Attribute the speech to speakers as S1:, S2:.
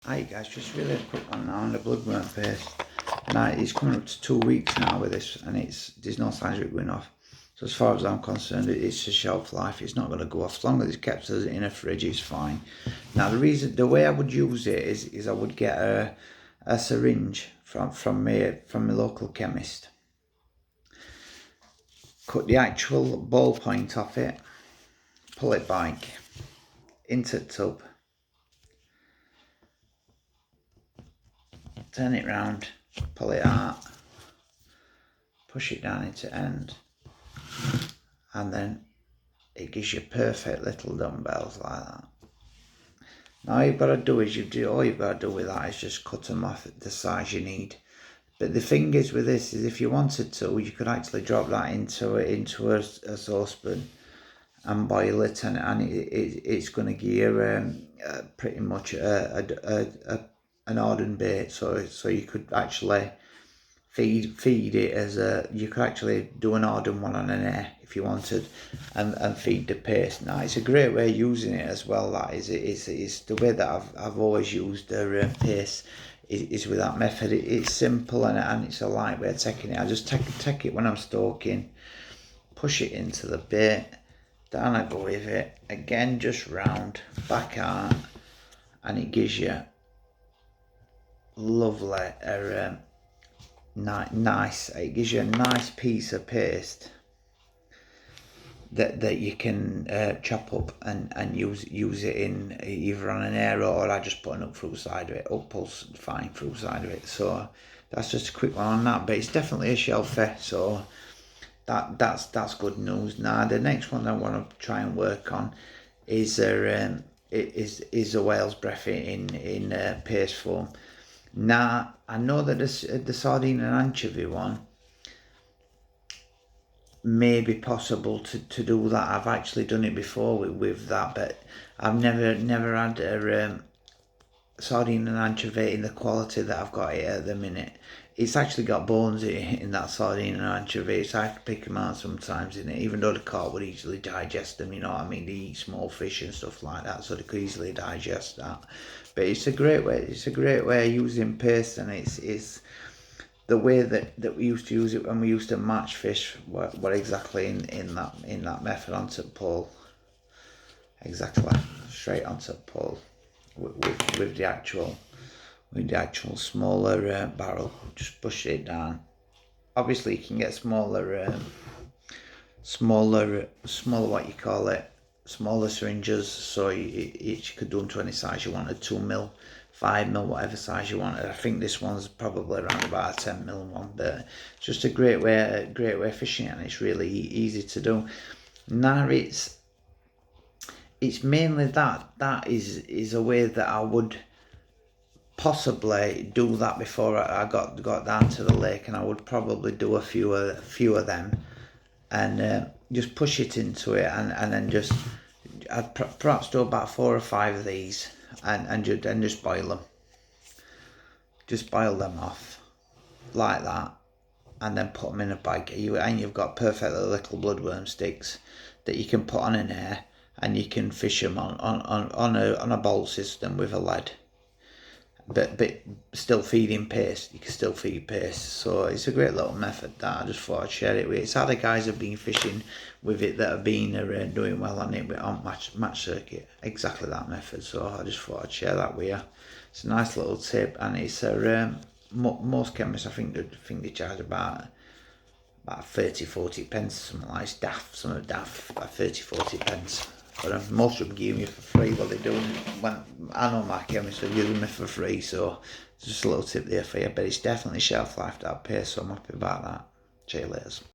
S1: Hi guys, just really a quick one now on the bloodworm paste. Now it's coming up to 2 weeks now with this, and there's no signs of it going off. So as far as I'm concerned, it's a shelf life. It's not going to go off as long as it's kept in a fridge. It's fine. Now the way I would use it is I would get a syringe from my local chemist. Cut the actual ball point off it, pull it back into the tub. Turn it round, pull it out, push it down into end, and then it gives you perfect little dumbbells like that. Now all you've got to do with that is just cut them off at the size you need. But the thing is with this is if you wanted to, you could actually drop that into a saucepan and boil it, and it's going to give you pretty much an ardent bait. So you could actually feed it as you could actually do an ardent one on an air if you wanted, and feed the paste. Now it's a great way of using it as well. That is the way that I've always used the paste. Is with that method. It's simple and it's a light way of taking it. I just take it when I'm stalking, push it into the bait, down I go with it, again just round, back out, and it gives you lovely, nice, it gives you a nice piece of paste that you can chop up and use it in either on an air, or I just put an up through side of it, up pulse fine through side of it. So that's just a quick one on that, but it's definitely a shelfie, so that's good news. Now the next one I want to try and work on is a whale's breath in paste form. Now I know that the sardine and anchovy one may be possible to do that. I've actually done it before with that, but I've never had a sardine and anchovy in the quality that I've got it at the minute. It's actually got bones in that sardine and anchovy, so I have to pick them out sometimes in it, even though the carp would easily digest them, you know what I mean? They eat small fish and stuff like that, so they could easily digest that. But it's a great way of using paste, and it's the way that we used to use it when we used to match fish were exactly in that method onto the pole, exactly straight onto the pole with the actual smaller barrel. Just push it down. Obviously you can get smaller what you call it, smaller syringes, so you could do them to any size you wanted, 2mm, 5mm, whatever size you wanted. I think this one's probably around about a 10mm one, but it's just a great way of fishing, and it's really easy to do. Now it's mainly that is a way that I would possibly do that before I got down to the lake, and I would probably do a few of them, and just push it into it, and then just I'd perhaps do about 4 or 5 of these, and just boil them. Just boil them off like that, and then put them in a bag. You've got perfect little bloodworm sticks that you can put on an air, and you can fish them on a bowl system with a lead. But still feeding paste. You can still feed paste, so it's a great little method that I just thought I'd share it with. It's other guys have been fishing with it that have been doing well on it on match circuit, exactly that method. So I just thought I'd share that with you. It's a nice little tip, and it's most chemists I think they charge about 30-40 pence, something like daft, about 30-40 pence. But most of them give me for free. Well, they do when I know my chemist will give me for free, so it's just a little tip there for you. But it's definitely shelf life that paste, so I'm happy about that. See you later.